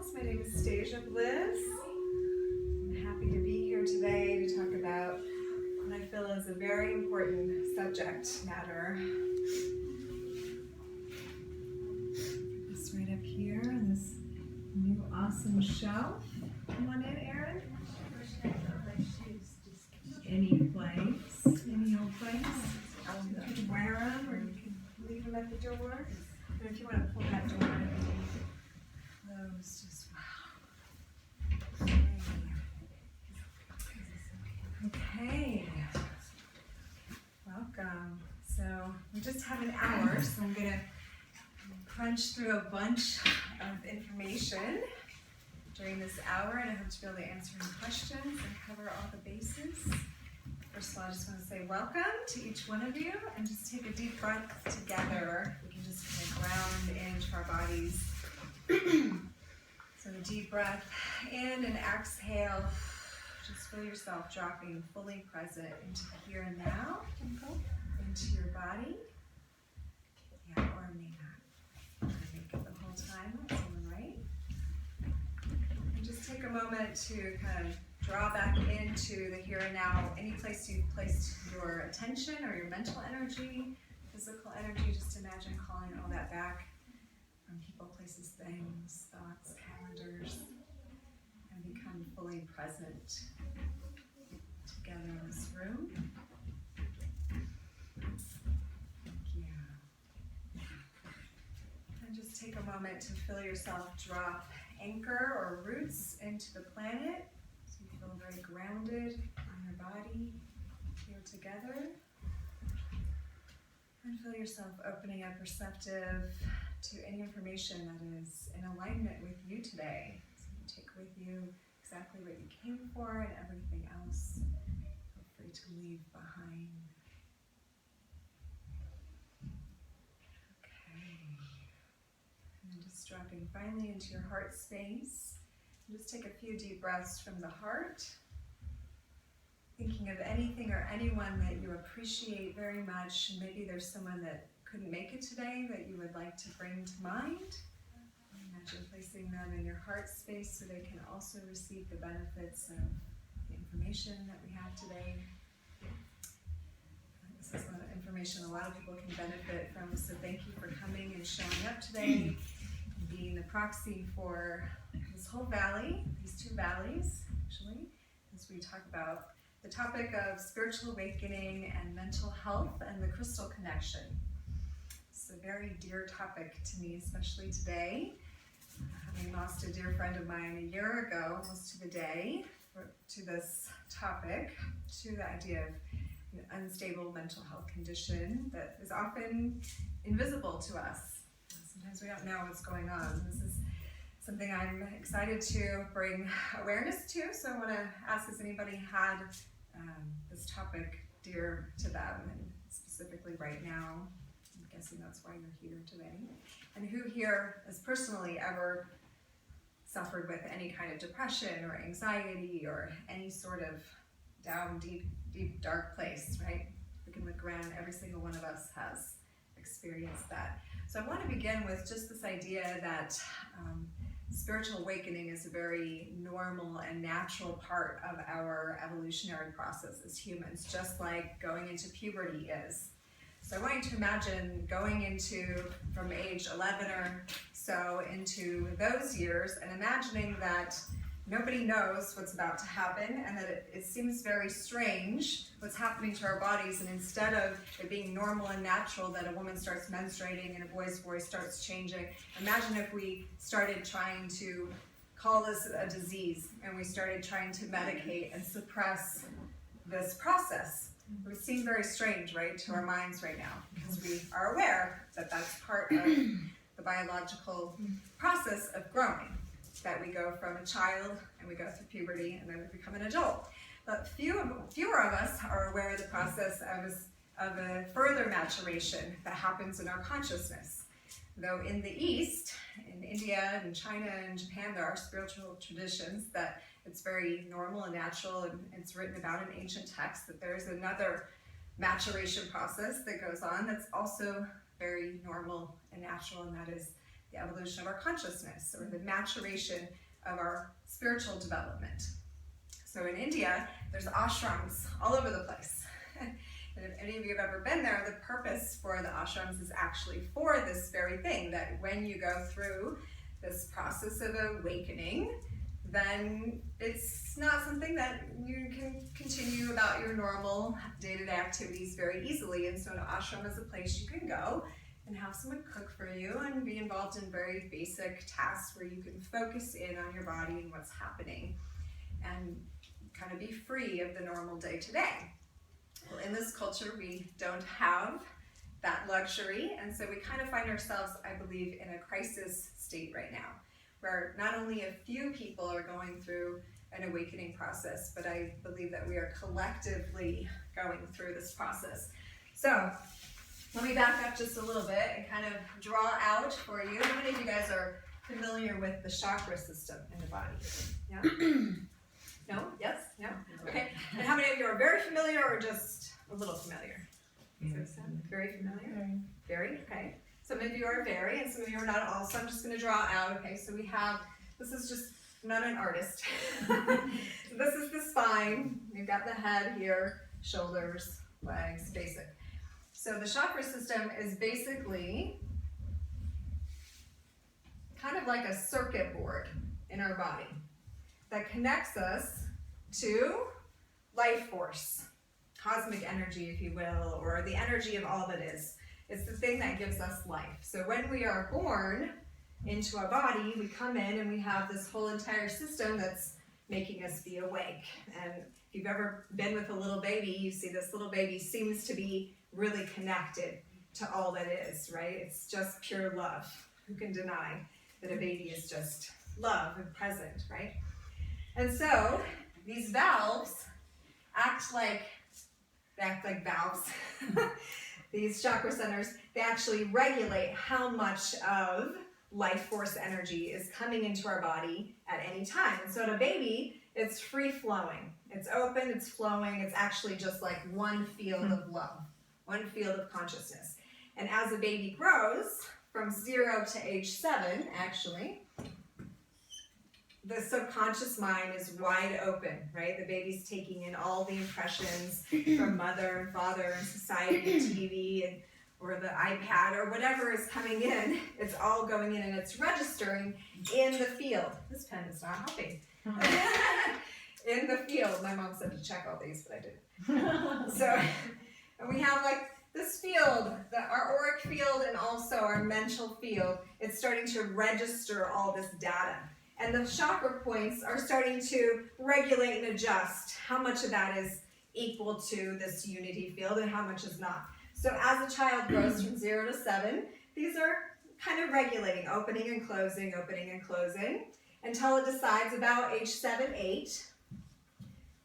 Angels. My name is Stasia Bliss. I'm happy to be here today to talk about what I feel is a very important subject matter. This right up here on this new awesome shelf. Come on in, Erin. Any place, any old place. You can wear them or you can leave them at the door. And if you want to pull that door closed as well. Okay. Welcome. So we just have an hour, so I'm going to crunch through a bunch of information during this hour, and I hope to be able to answer any questions and cover all the bases. First of all, I just want to say welcome to each one of you, and just take a deep breath together. We can just kind of ground into our bodies. So a deep breath in and exhale. Just feel yourself dropping fully present into the here and now, into your body. Yeah, or may not. Make it the whole time, that's all right. And just take a moment to kind of draw back into the here and now. Any place you've placed your attention or your mental energy, physical energy, just imagine calling all that back from people, places, things, thoughts, calendars, and become fully present together in this room. Thank you. And just take a moment to feel yourself drop anchor or roots into the planet. So you feel very grounded in your body here together. And feel yourself opening up, receptive to any information that is in alignment with you today. So you take with you exactly what you came for, and everything else feel free to leave behind. Okay. And then just dropping finally into your heart space. And just take a few deep breaths from the heart. Thinking of anything or anyone that you appreciate very much, and maybe there's someone that couldn't make it today that you would like to bring to mind. Imagine placing them in your heart space so they can also receive the benefits of the information that we have today. This is a lot of information a lot of people can benefit from, so thank you for coming and showing up today and being the proxy for this whole valley, these two valleys actually, as we talk about the topic of spiritual awakening and mental health and the crystal connection. It's a very dear topic to me, especially today. Having lost a dear friend of mine a year ago, almost to the day, to this topic, to the idea of an unstable mental health condition that is often invisible to us. Sometimes we don't know what's going on. This is something I'm excited to bring awareness to, so I want to ask, has anybody had this topic dear to them, and specifically right now? I'm guessing that's why you're here today. And who here has personally ever suffered with any kind of depression or anxiety or any sort of down, deep, dark place, right? We can look around, every single one of us has experienced that. So I want to begin with just this idea that spiritual awakening is a very normal and natural part of our evolutionary process as humans, just like going into puberty is. So I want you to imagine going into, from age 11 or so, into those years, and imagining that nobody knows what's about to happen, and that it seems very strange what's happening to our bodies, and instead of it being normal and natural that a woman starts menstruating and a boy's voice starts changing, imagine if we started trying to call this a disease, and we started trying to medicate and suppress this process. It would seem very strange, right, to our minds right now, because we are aware that that's part of the biological process of growing, that we go from a child and we go through puberty and then we become an adult. But fewer of us are aware of the process of a further maturation that happens in our consciousness. Though in the East, in India and China and Japan, there are spiritual traditions that it's very normal and natural, and it's written about in ancient texts that there's another maturation process that goes on that's also very normal and natural, and that is the evolution of our consciousness or the maturation of our spiritual development. So in India, there's ashrams all over the place. And if any of you have ever been there, the purpose for the ashrams is actually for this very thing, that when you go through this process of awakening, then it's not something that you can continue about your normal day-to-day activities very easily. And so an ashram is a place you can go and have someone cook for you and be involved in very basic tasks where you can focus in on your body and what's happening and kind of be free of the normal day-to-day. Well, in this culture, we don't have that luxury, and so we kind of find ourselves, I believe, in a crisis state right now, where not only a few people are going through an awakening process, but I believe that we are collectively going through this process. So let me back up just a little bit and kind of draw out for you. How many of you guys are familiar with the chakra system in the body? Yeah? No? Yes? No? Okay. And how many of you are very familiar or just a little familiar? Very familiar? Very? Okay. Some of you are very, and some of you are not at all, so I'm just going to draw out. Okay, so we have, this is just, I'm not an artist. So this is the spine. We've got the head here, shoulders, legs, basic. So the chakra system is basically kind of like a circuit board in our body that connects us to life force, cosmic energy, if you will, or the energy of all that is. It's the thing that gives us life. So when we are born into a body, we come in and we have this whole entire system that's making us be awake. And if you've ever been with a little baby, you see this little baby seems to be really connected to all that is, right? It's just pure love. Who can deny that a baby is just love and present, right? And so these valves act like valves. These chakra centers, they actually regulate how much of life force energy is coming into our body at any time. And so in a baby, it's free flowing. It's open, it's flowing, it's actually just like one field of love, one field of consciousness. And as a baby grows, from 0 to age 7, actually, the subconscious mind is wide open, right? The baby's taking in all the impressions from mother and father and society and TV or the iPad or whatever is coming in. It's all going in and it's registering in the field. This pen is not helping. In the field. My mom said to check all these, but I didn't. So, and we have like this field, our auric field and also our mental field. It's starting to register all this data. And the chakra points are starting to regulate and adjust how much of that is equal to this unity field and how much is not. So as a child grows from 0 to 7, these are kind of regulating, opening and closing, until it decides about age 7, 8.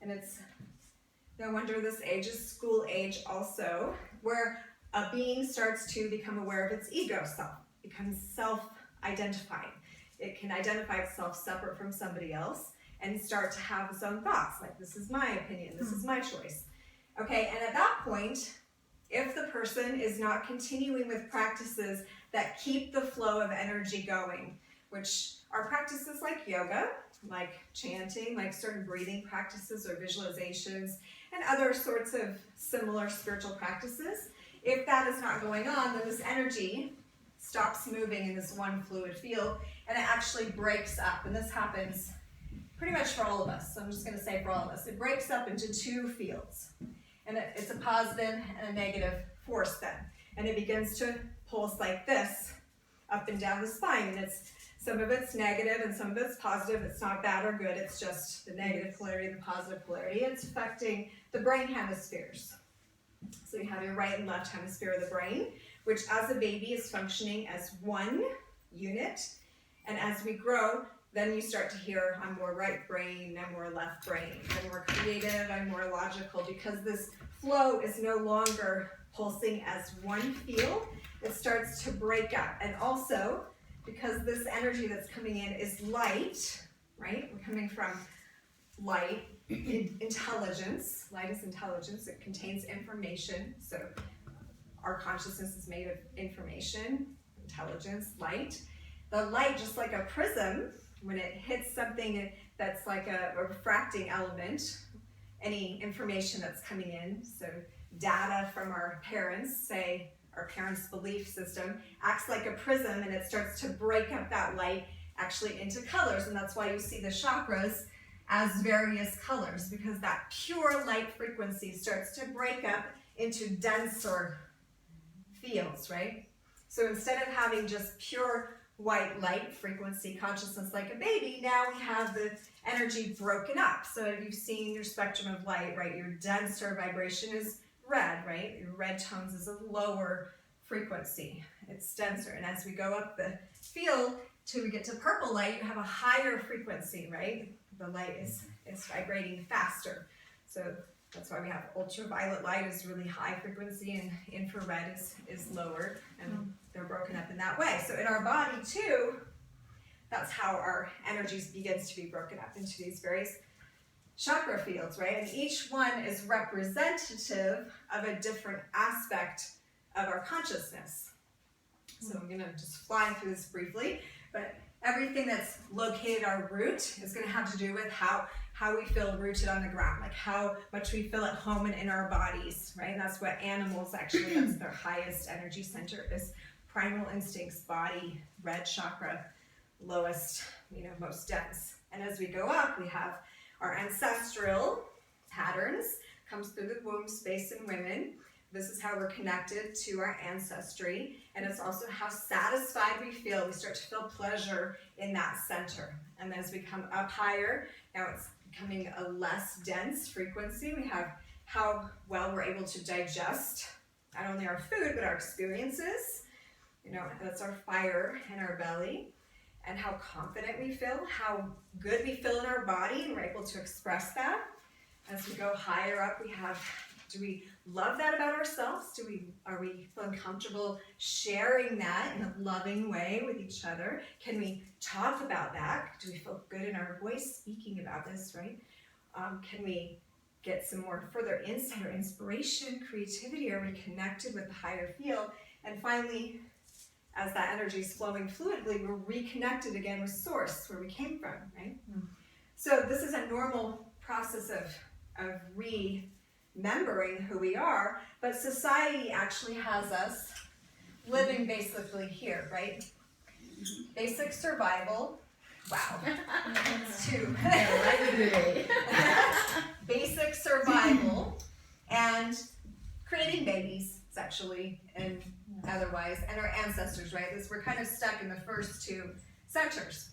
And it's no wonder this age is school age also, where a being starts to become aware of its ego self, becomes self-identified. It can identify itself separate from somebody else and start to have its own thoughts, like this is my opinion, this is my choice. Okay, and at that point, if the person is not continuing with practices that keep the flow of energy going, which are practices like yoga, like chanting, like certain breathing practices or visualizations, and other sorts of similar spiritual practices, if that is not going on, then this energy stops moving in this one fluid field, and it actually breaks up. And this happens pretty much for all of us. So I'm just going to say for all of us. It breaks up into 2 fields. And it's a positive and a negative force then. And it begins to pulse like this up and down the spine. And some of it's negative and some of it's positive. It's not bad or good. It's just the negative polarity and the positive polarity. It's affecting the brain hemispheres. So you have your right and left hemisphere of the brain, which as a baby is functioning as one unit. And as we grow, then you start to hear, I'm more right brain, I'm more left brain, I'm more creative, I'm more logical, because this flow is no longer pulsing as one field. It starts to break up. And also, because this energy that's coming in is light, right? We're coming from light, intelligence. Light is intelligence. It contains information. So our consciousness is made of information, intelligence, light. the light, just like a prism, when it hits something that's like a refracting element, any information that's coming in, so data from our parents, say our parents' belief system, acts like a prism and it starts to break up that light actually into colors, and that's why you see the chakras as various colors, because that pure light frequency starts to break up into denser fields, right? So instead of having just pure white light frequency consciousness like a baby, now we have the energy broken up. So if you've seen your spectrum of light, right, your denser vibration is red, right? Your red tones is a lower frequency. It's denser. And as we go up the field till we get to purple light, you have a higher frequency, right? The light is vibrating faster. So that's why we have ultraviolet light is really high frequency and infrared is lower, and they're broken up in that way. So in our body too, that's how our energies begins to be broken up into these various chakra fields, right? And each one is representative of a different aspect of our consciousness. So I'm gonna just fly through this briefly, but everything that's located our root is gonna have to do with how we feel rooted on the ground, like how much we feel at home and in our bodies, right? And that's what animals actually, that's their highest energy center, is primal instincts, body, red chakra, lowest, most dense. And as we go up, we have our ancestral patterns, comes through the womb space in women. This is how we're connected to our ancestry, and it's also how satisfied we feel. We start to feel pleasure in that center. And as we come up higher, now it's becoming a less dense frequency. We have how well we're able to digest not only our food, but our experiences. That's our fire in our belly, and how confident we feel, how good we feel in our body, and we're able to express that. As we go higher up, we have, do we love that about ourselves? Are we feeling comfortable sharing that in a loving way with each other? Can we talk about that? Do we feel good in our voice speaking about this, right? Can we get some more further insight or inspiration, creativity? Are we connected with the higher field? And finally, as that energy is flowing fluidly, we're reconnected again with source, where we came from, right? So this is a normal process of remembering who we are, but society actually has us living basically here, right? Basic survival. Wow. That's two. Basic survival and creating babies, sexually and otherwise, and our ancestors, right? We're kind of stuck in the first two centers.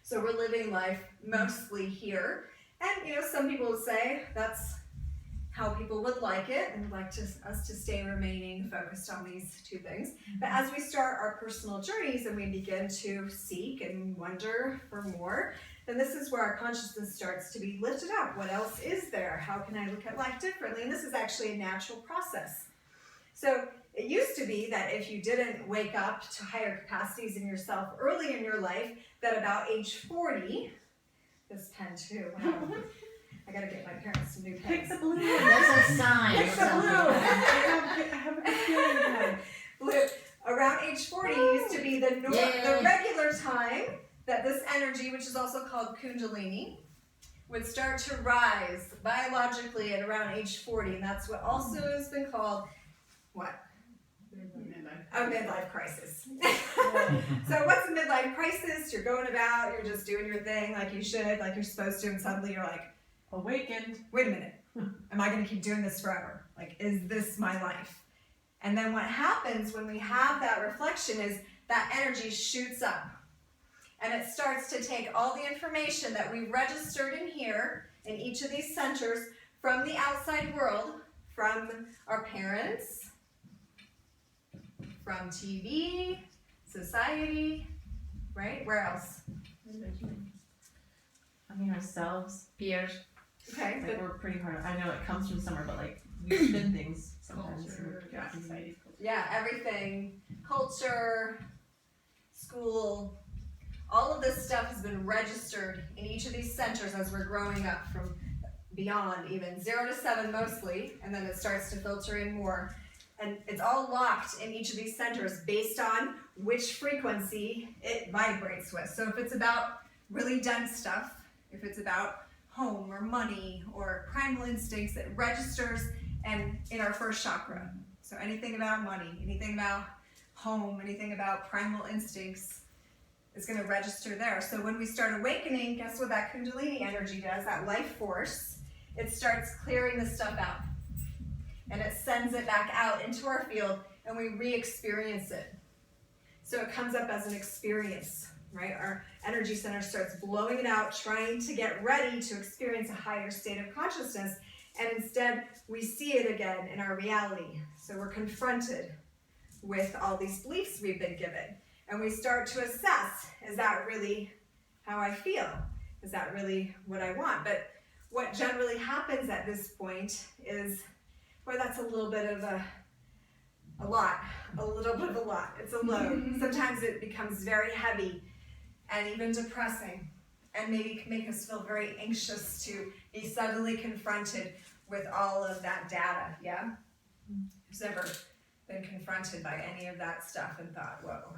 So we're living life mostly here. And some people would say that's how people would like it, and would like us to stay remaining focused on these two things. But as we start our personal journeys and we begin to seek and wonder for more, then this is where our consciousness starts to be lifted up. What else is there? How can I look at life differently? And this is actually a natural process. So it used to be that if you didn't wake up to higher capacities in yourself early in your life, that about age 40, this pen too, wow. I gotta get my parents some new pens. Pick the blue. That's a sign. Pick the blue. I have a good feeling. Blue. Around age 40 used to be the regular time that this energy, which is also called Kundalini, would start to rise biologically at around age 40, and that's what also has been called, what? A midlife crisis. So what's a midlife crisis? You're going about, you're just doing your thing like you should, like you're supposed to, and suddenly you're like, awakened. Wait a minute, am I going to keep doing this forever? Like, is this my life? And then what happens when we have that reflection is that energy shoots up. And it starts to take all the information that we registered in here, in each of these centers, from the outside world, from our parents, from TV, society, right? Where else? Ourselves, peers. Okay, Like we're pretty hard. I know it comes from somewhere, but like we spin things sometimes. Society. Yeah, everything, culture, school, all of this stuff has been registered in each of these centers as we're growing up, from beyond even 0 to 7 mostly, and then it starts to filter in more. And it's all locked in each of these centers based on which frequency it vibrates with. So if it's about really dense stuff, if it's about home or money or primal instincts, it registers and in our first chakra. So anything about money, anything about home, anything about primal instincts is going to register there. So when we start awakening, guess what that Kundalini energy does, that life force? It starts clearing the stuff out. And it sends it back out into our field and we re-experience it. So it comes up as an experience, right? Our energy center starts blowing it out, trying to get ready to experience a higher state of consciousness. And instead, we see it again in our reality. So we're confronted with all these beliefs we've been given. And we start to assess, is that really how I feel? Is that really what I want? But what generally happens at this point is, boy, that's a little bit of a little bit of a lot. It's a load. Sometimes it becomes very heavy and even depressing, and maybe can make us feel very anxious to be suddenly confronted with all of that data, yeah? Who's ever been confronted by any of that stuff and thought, whoa.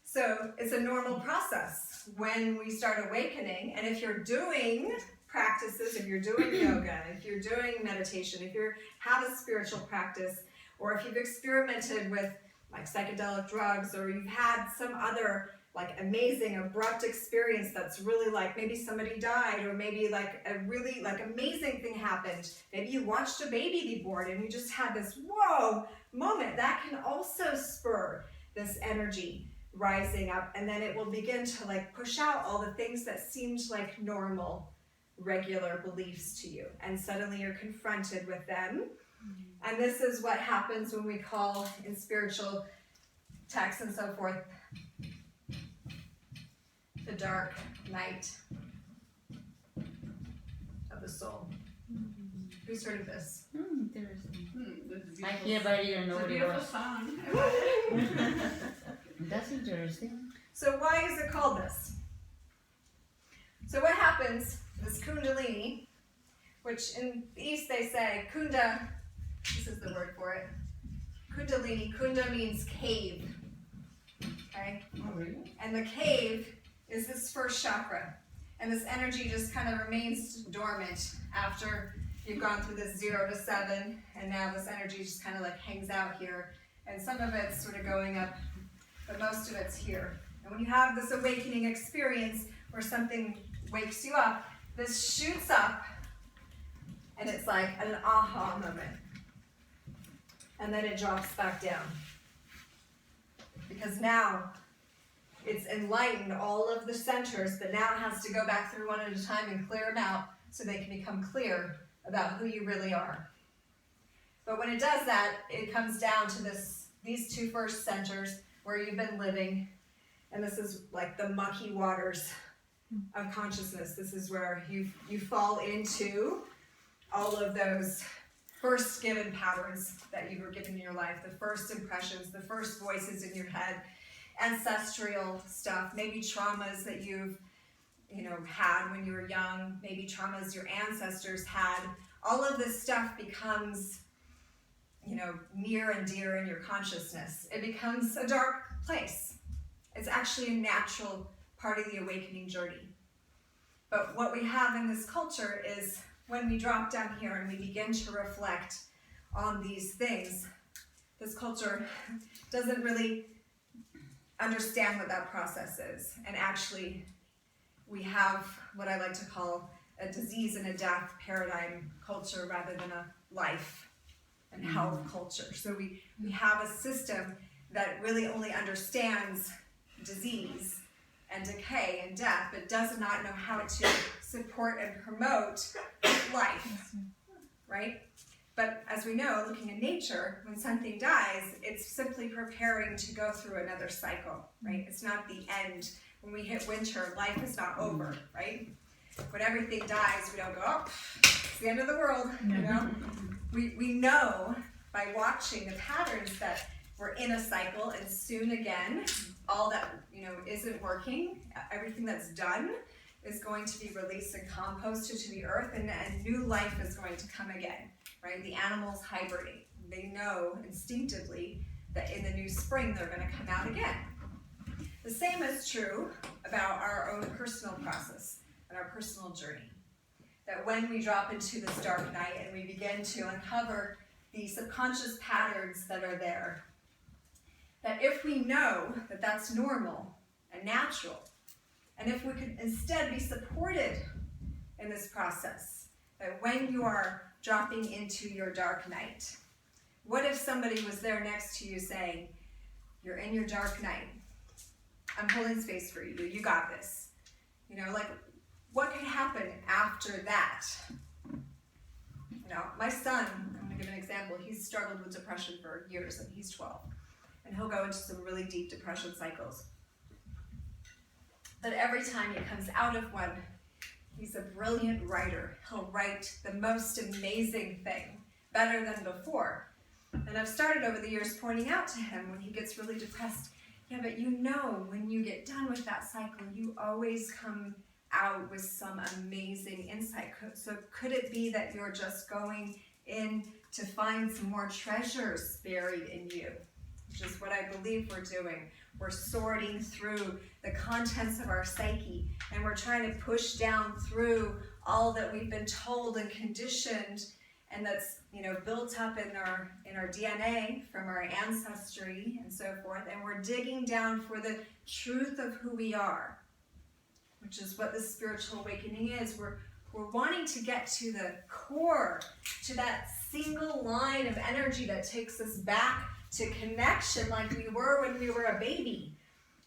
So it's a normal process when we start awakening, and if you're doing practices, if you're doing yoga, if you're doing meditation, if you have a spiritual practice, or if you've experimented with like psychedelic drugs, or you've had some other like amazing abrupt experience that's really like maybe somebody died, or maybe like a really like amazing thing happened. Maybe you watched a baby be born and you just had this whoa moment. That can also spur this energy rising up, and then it will begin to like push out all the things that seemed like normal, regular beliefs to you, and suddenly you're confronted with them. And this is what happens when we call in spiritual texts and so forth the dark night of the soul. Who's heard of this? Interesting. I I hear, but I didn't know It's a what it beautiful was. song. That's interesting. So why is it called this? So what happens, this Kundalini, which in the East they say Kunda, this is the word for it, Kundalini, Kunda means cave, okay? Oh, really? And the cave is this first chakra. And this energy just kind of remains dormant after you've gone through this 0 to 7, and now this energy just kind of like hangs out here. And some of it's sort of going up, but most of it's here. And when you have this awakening experience where something wakes you up, this shoots up, and it's like an aha moment. And then it drops back down. Because now it's enlightened all of the centers, but now it has to go back through one at a time and clear them out so they can become clear about who you really are. But when it does that, it comes down to these two first centers where you've been living, and this is like the mucky waters of consciousness. This is where you fall into all of those first given patterns that you were given in your life, the first impressions, the first voices in your head, ancestral stuff, maybe traumas that you've had when you were young, maybe traumas your ancestors had. All of this stuff becomes near and dear in your consciousness. It becomes a dark place. It's actually a natural part of the awakening journey. But what we have in this culture is when we drop down here and we begin to reflect on these things, this culture doesn't really understand what that process is. And actually, we have what I like to call a disease and a death paradigm culture rather than a life and health culture. So we have a system that really only understands disease and decay and death, but does not know how to support and promote life, right? But as we know, looking at nature, when something dies, it's simply preparing to go through another cycle, right? It's not the end. When we hit winter, life is not over, right? When everything dies, we don't go, oh, it's the end of the world, We know by watching the patterns that we're in a cycle, and soon again, all that isn't working, everything that's done is going to be released and composted to the earth, and new life is going to come again, right? The animals hibernate. They know instinctively that in the new spring they're going to come out again. The same is true about our own personal process and our personal journey. That when we drop into this dark night and we begin to uncover the subconscious patterns that are there, that if we know that that's normal and natural, and if we could instead be supported in this process, that when you are dropping into your dark night, what if somebody was there next to you saying, you're in your dark night, I'm holding space for you, you got this. You know, like, what could happen after that? You know, my son, I'm gonna give an example, he's struggled with depression for years and he's 12. And he'll go into some really deep depression cycles. But every time he comes out of one, he's a brilliant writer. He'll write the most amazing thing, better than before. And I've started over the years pointing out to him when he gets really depressed, yeah, but you know, when you get done with that cycle, you always come out with some amazing insight. So could it be that you're just going in to find some more treasures buried in you? Which is what I believe we're doing. We're sorting through the contents of our psyche, and we're trying to push down through all that we've been told and conditioned, and that's, you know, built up in our DNA from our ancestry and so forth, and we're digging down for the truth of who we are, which is what the spiritual awakening is. We're wanting to get to the core, to that single line of energy that takes us back to connection like we were when we were a baby.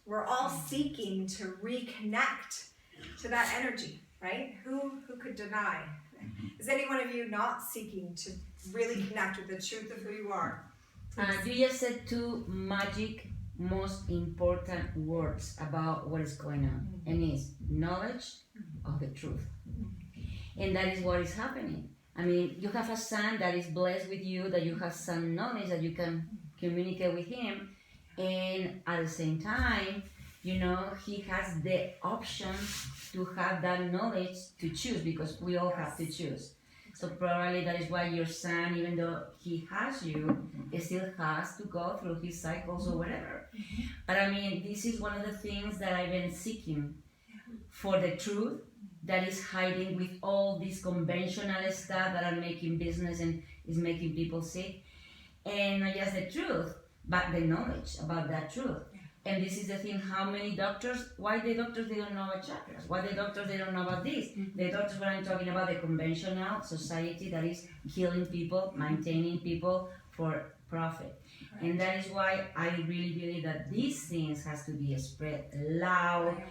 We're all seeking to reconnect to that energy, right? Who could deny? Is any one of you not seeking to really connect with the truth of who you are? You just said two magic, most important words about what is going on, and is knowledge of the truth. And that is what is happening. I mean, you have a son that is blessed with you, that you have some knowledge that you can communicate with him, and at the same time, you know, he has the option to have that knowledge to choose, because we all have to choose. So probably that is why your son, even though he has you, he still has to go through his cycles or whatever. But I mean, this is one of the things that I've been seeking for, the truth that is hiding with all this conventional stuff that are making business and is making people sick. And not just the truth, but the knowledge about that truth. And this is the thing, how many doctors, why the doctors, they don't know about chakras? Why the doctors, they don't know about this? The doctors, when I'm talking about the conventional society that is killing people, maintaining people for profit. Right. And that is why I really believe that these things has to be spread loud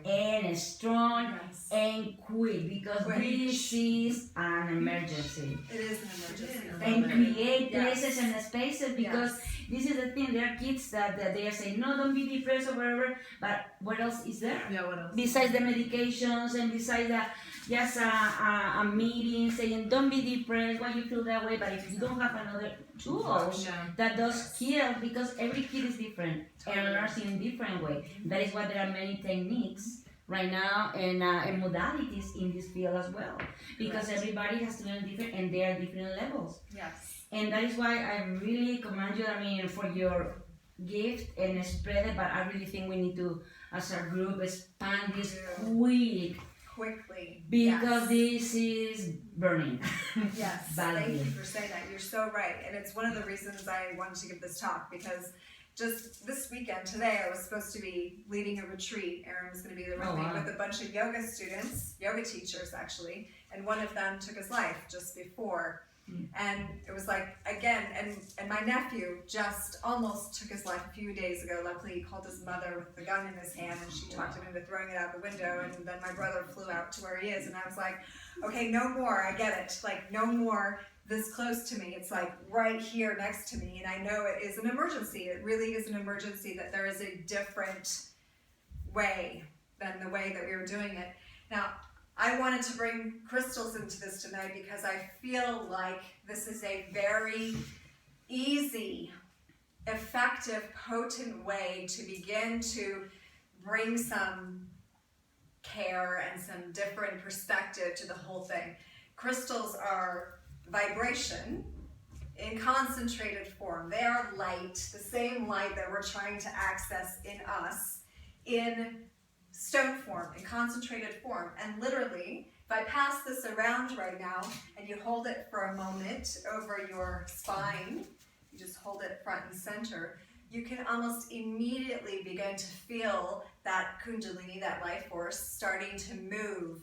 and strong and quick, because this is an emergency. It is an emergency. And create places and spaces, because this is the thing, there are kids that they are saying, no, don't be depressed or whatever, but what else is there? Yeah, what else? Besides the medications and besides the, just a meeting saying, don't be depressed, why you feel that way, but if you don't have another tool that does kill, because every kid is different and learns in a different way. That is why there are many techniques right now and modalities in this field as well, because everybody has to learn different, and there are different levels. Yes. And that is why I really commend you, I mean, for your gift and spread it, but I really think we need to, as a group, expand this quickly, because this is burning. Yes, thank you for saying that. You're so right, and it's one of the reasons I wanted to give this talk, because just this weekend, today, I was supposed to be leading a retreat. Aaron was going to be there with me with a bunch of yoga students, yoga teachers actually, and one of them took his life just before. And it was like, again, and my nephew just almost took his life a few days ago. Luckily, he called his mother with the gun in his hand, and she talked him into throwing it out the window, and then my brother flew out to where he is, and I was like, okay, no more, I get it, like, no more this close to me. It's like right here next to me, and I know it is an emergency. It really is an emergency, that there is a different way than the way that we were doing it. Now, I wanted to bring crystals into this tonight because I feel like this is a very easy, effective, potent way to begin to bring some care and some different perspective to the whole thing. Crystals are vibration, in concentrated form. They are light, the same light that we're trying to access in us, in stone form, in concentrated form. And literally, if I pass this around right now and you hold it for a moment over your spine, you just hold it front and center, you can almost immediately begin to feel that kundalini, that life force, starting to move.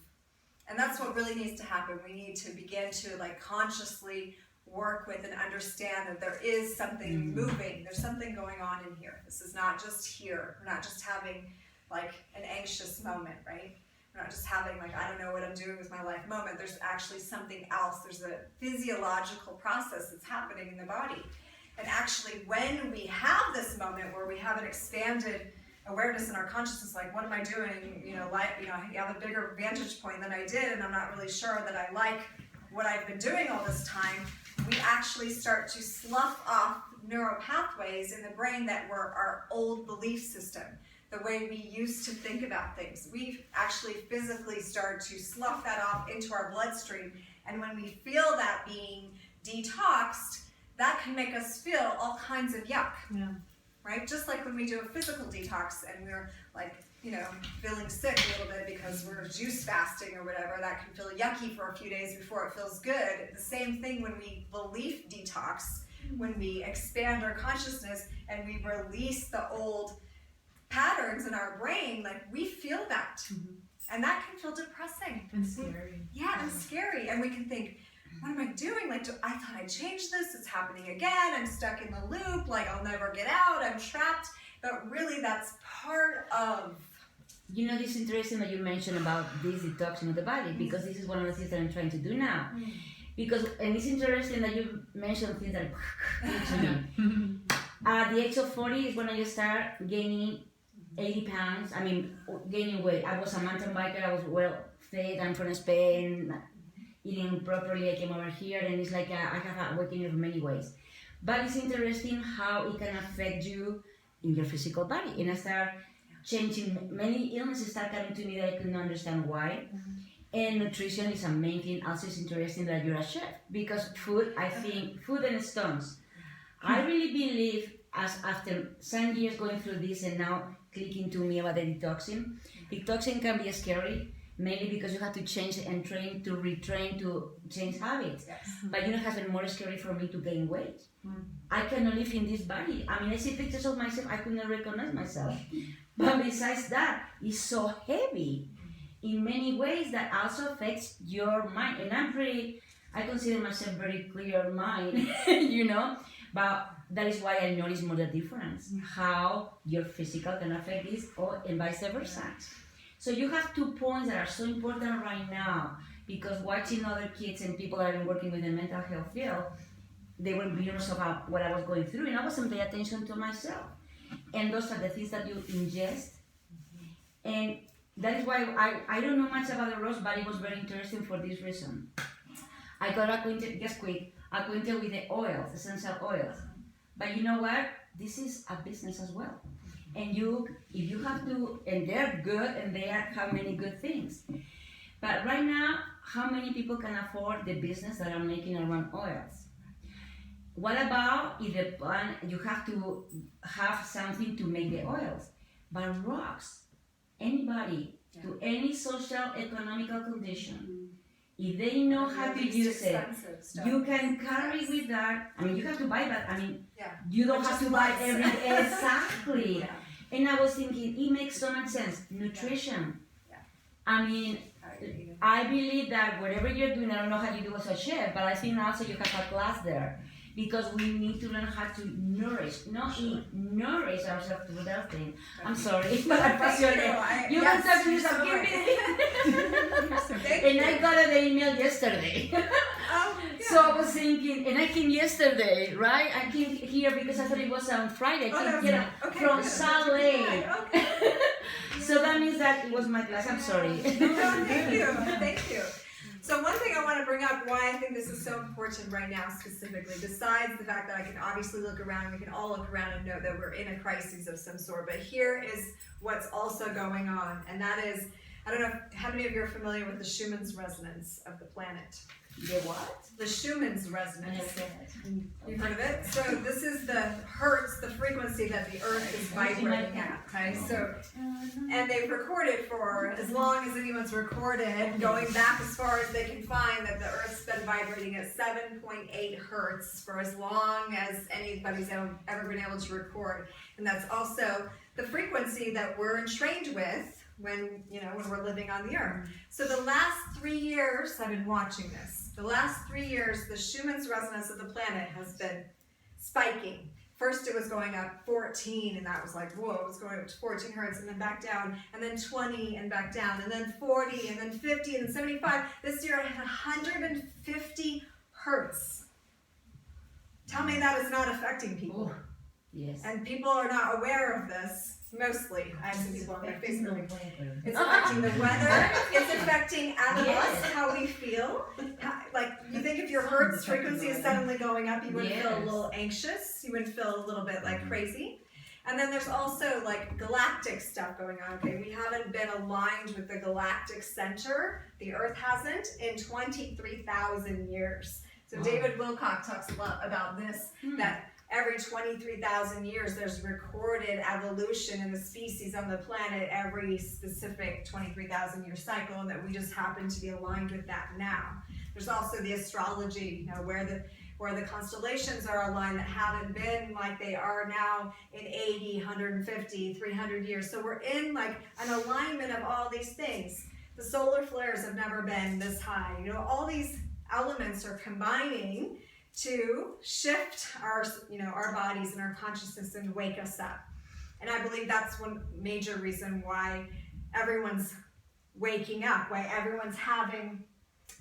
And that's what really needs to happen. We need to begin to like consciously work with and understand that there is something moving. There's something going on in here. This is not just here. We're not just having like an anxious moment, right? We're not just having like, I don't know what I'm doing with my life moment. There's actually something else. There's a physiological process that's happening in the body. And actually when we have this moment where we have an expanded awareness in our consciousness, like what am I doing? I have a bigger vantage point than I did, and I'm not really sure that I like what I've been doing all this time. We actually start to slough off neural pathways in the brain that were our old belief system, the way we used to think about things. We actually physically start to slough that off into our bloodstream, and when we feel that being detoxed, that can make us feel all kinds of yuck. Yeah. Right? Just like when we do a physical detox and we're like, feeling sick a little bit because we're juice fasting or whatever, that can feel yucky for a few days before it feels good. The same thing when we belief detox, when we expand our consciousness and we release the old patterns in our brain, like we feel that. And that can feel depressing. And scary. Yeah, and scary. And we can think, what am I doing? Like, I thought I changed this. It's happening again. I'm stuck in the loop. Like, I'll never get out. I'm trapped. But really, that's part of. It's interesting that you mentioned about this detoxing of the body, because this is one of the things that I'm trying to do now. And it's interesting that you mentioned things that to me. At the age of 40 is when I start gaining 80 pounds. I mean, gaining weight. I was a mountain biker. I was well fed. I'm from Spain. Eating properly, I came over here, and it's like I have awakening in many ways. But it's interesting how it can affect you in your physical body. And I start changing, many illnesses start coming to me that I couldn't understand why. And nutrition is a main thing. Also, it's interesting that you're a chef, because food, I think, food and stones. I really believe, as after some years going through this and now clicking to me about the detoxing can be scary. Mainly because you have to change and train to retrain to change habits. Yes. But it has been more scary for me to gain weight. I cannot live in this body. I mean, I see pictures of myself, I couldn't recognize myself. But besides that, it's so heavy in many ways that also affects your mind. And I consider myself very clear mind, but that is why I notice more the difference, how your physical can affect this, and vice versa. So you have 2 points that are so important right now, because watching other kids and people that have been working with the mental health field, they were mirrors of what I was going through, and I wasn't paying attention to myself. And those are the things that you ingest. And that is why I don't know much about the rose, but it was very interesting for this reason. I got acquainted with the oils, essential oils. But you know what? This is a business as well. And if you have to, and they're good, and they have many good things. But right now, how many people can afford the business that are making around oils? What about if the plant, you have to have something to make the oils? But rocks, anybody, to any social, economical condition, if they know how to use it, you can carry with that. I mean, you have to buy that. I mean, you don't have to buy everything. Exactly. And I was thinking, it makes so much sense. Nutrition. I mean, I believe that whatever you're doing, I don't know how you do as a chef, but I think also you have a class there. Because we need to learn how to nourish, not eat, nourish ourselves through that thing. I'm sorry, but I'm passionate. You can talk to yourself, give me. And I got an email yesterday. So I was thinking, and I came yesterday, right? I came here because I thought it was on Friday. I came here from Salt Lake. So that means that it was my class. I'm sorry. No, thank you. So one thing I want to bring up, why I think this is so important right now specifically, besides the fact that I can obviously look around, we can all look around and know that we're in a crisis of some sort, but here is what's also going on, and that is, I don't know how many of you are familiar with the Schumann's resonance of the planet. The what? The Schumann's I never resonance. said it. You've heard of it? So this is the hertz, the frequency that the earth is vibrating at, okay? So, and they've recorded for as long as anyone's recorded, going back as far as they can find, that the earth's been vibrating at 7.8 hertz for as long as anybody's ever been able to record. And that's also the frequency that we're trained with when we're living on the earth. So the last 3 years, I've been watching this. The last 3 years, the Schumann's resonance of the planet has been spiking. First it was going up 14, and that was like, whoa, it was going up to 14 hertz, and then back down, and then 20, and back down, and then 40, and then 50, and then 75. This year it had 150 hertz. Tell me that is not affecting people. Oh, yes. And people are not aware of this, mostly. I have some people on their Facebook. It's affecting the weather, it's affecting animals, Yes. how we feel. Like, you think if your hertz frequency is suddenly going up, you wouldn't feel a Yes. little anxious, you wouldn't feel a little bit like crazy. And then there's also like galactic stuff going on, okay? We haven't been aligned with the galactic center, the earth hasn't, in 23,000 years. So Wow. David Wilcock talks a lot about this, that every 23,000 years there's recorded evolution in the species on the planet every specific 23,000 year cycle, and that we just happen to be aligned with that now. There's also the astrology, where the constellations are aligned that haven't been like they are now in 80, 150, 300 years. So we're in like an alignment of all these things. The solar flares have never been this high. All these elements are combining to shift our bodies and our consciousness and wake us up. And I believe that's one major reason why everyone's waking up, why everyone's having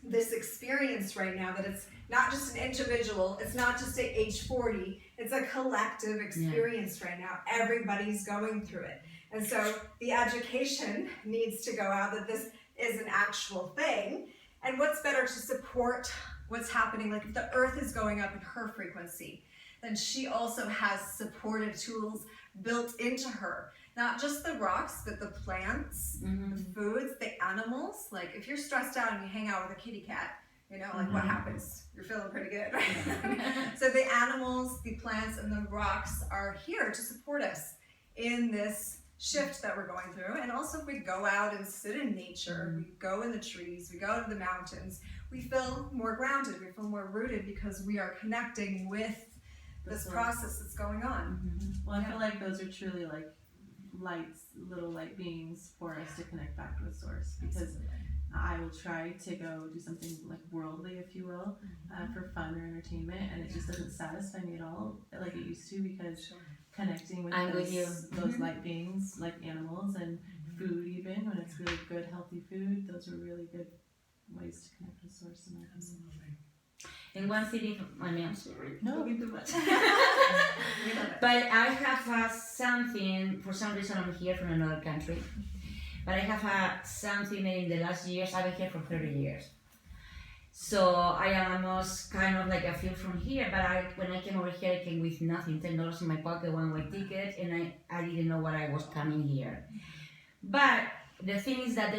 this experience right now, that it's not just an individual, it's not just at age 40, it's a collective experience right now. Everybody's going through it. And so the education needs to go out that this is an actual thing. And what's better to support what's happening? Like, if the earth is going up in her frequency, then she also has supportive tools built into her. Not just the rocks, but the plants, the foods, the animals. Like, if you're stressed out and you hang out with a kitty cat, what happens? You're feeling pretty good, right? So the animals, the plants, and the rocks are here to support us in this shift that we're going through. And also, if we go out and sit in nature, we go in the trees, we go to the mountains, we feel more grounded, we feel more rooted, because we are connecting with this process that's going on. Well, I feel like those are truly like little light beings for us to connect back to the source, because I will try to go do something like worldly, if you will, for fun or entertainment, and it just doesn't satisfy me at all like it used to, because connecting with those light beings, like animals and food, even when it's really good, healthy food, those are really good ways to connect with source. And one thing, I'm sorry. No, Talking too much. We love it. But I have something, for some reason I'm here from another country, but I have something in the last years. I've been here for 30 years. So I am almost kind of like I feel from here, but when I came over here, I came with nothing, $10 in my pocket, one-way ticket, and I didn't know what I was coming here. But the thing is that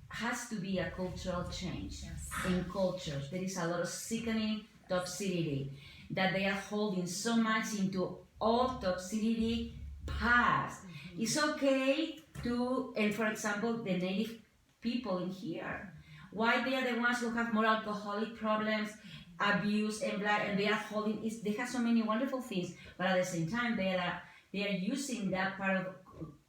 has to be a cultural change in cultures. There is a lot of sickening toxicity that they are holding so much into all toxicity past. It's okay to, and for example, the native people in here, why they are the ones who have more alcoholic problems, abuse, and blah, and they are holding, they have so many wonderful things, but at the same time, they are using that part of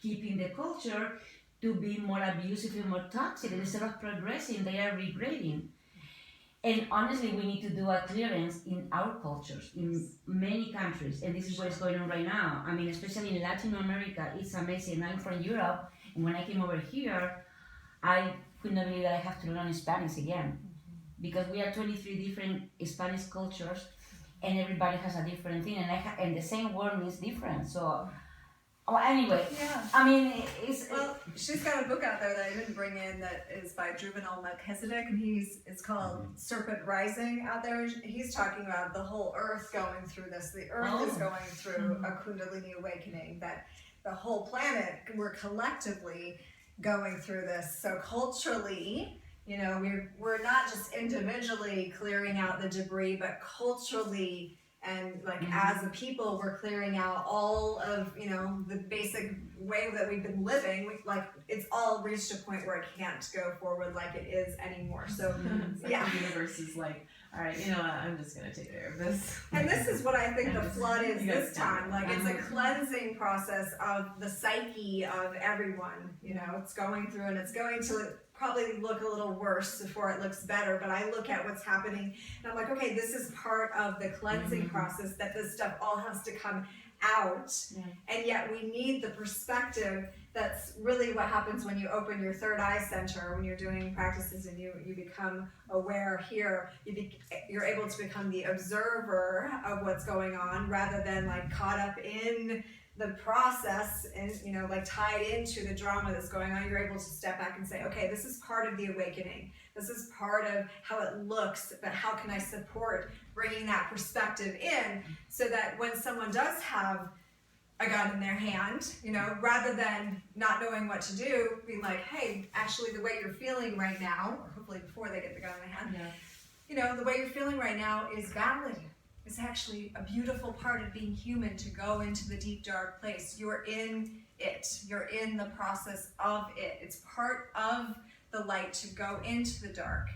keeping the culture to be more abusive and more toxic. Instead of progressing, they are regrading. And honestly, we need to do a clearance in our cultures, in many countries, and this is what is going on right now. I mean, especially in Latin America, it's amazing. I'm from Europe, and when I came over here, I could not believe that I have to learn Spanish again, because we are 23 different Spanish cultures, and everybody has a different thing, and the same word means different. So, anyway, I mean, Well, she's got a book out there that I didn't bring in that is by Juvenal Melchizedek, and it's called Serpent Rising out there. He's talking about the whole earth going through this. The earth is going through a Kundalini awakening, that the whole planet, we're collectively going through this. So culturally, You know, we're not just individually clearing out the debris, but culturally and like as a people, we're clearing out all of, you know, the basic way that we've been living. Like it's all reached a point where it can't go forward like it is anymore. So It's like the universe is like, all right, you know what, I'm just gonna take care of this. And this is what I think the flood is You guys this time. Like it's a cleansing process of the psyche of everyone. You know, it's going through and it's going to probably look a little worse before it looks better. But I look at what's happening and I'm like, okay, this is part of the cleansing process, that this stuff all has to come out. And yet we need the perspective. That's really what happens when you open your third eye center, when you're doing practices and you become aware here. You're able to become the observer of what's going on rather than like caught up in the process and, you know, like tied into the drama that's going on. You're able to step back and say, okay, this is part of the awakening. This is part of how it looks, but how can I support bringing that perspective in so that when someone does have a gun in their hand, you know, rather than not knowing what to do, being like, hey, actually the way you're feeling right now, or hopefully before they get the gun in their hand, you know, the way you're feeling right now is valid. It's actually a beautiful part of being human to go into the deep, dark place. You're in it. You're in the process of it. It's part of the light to go into the dark.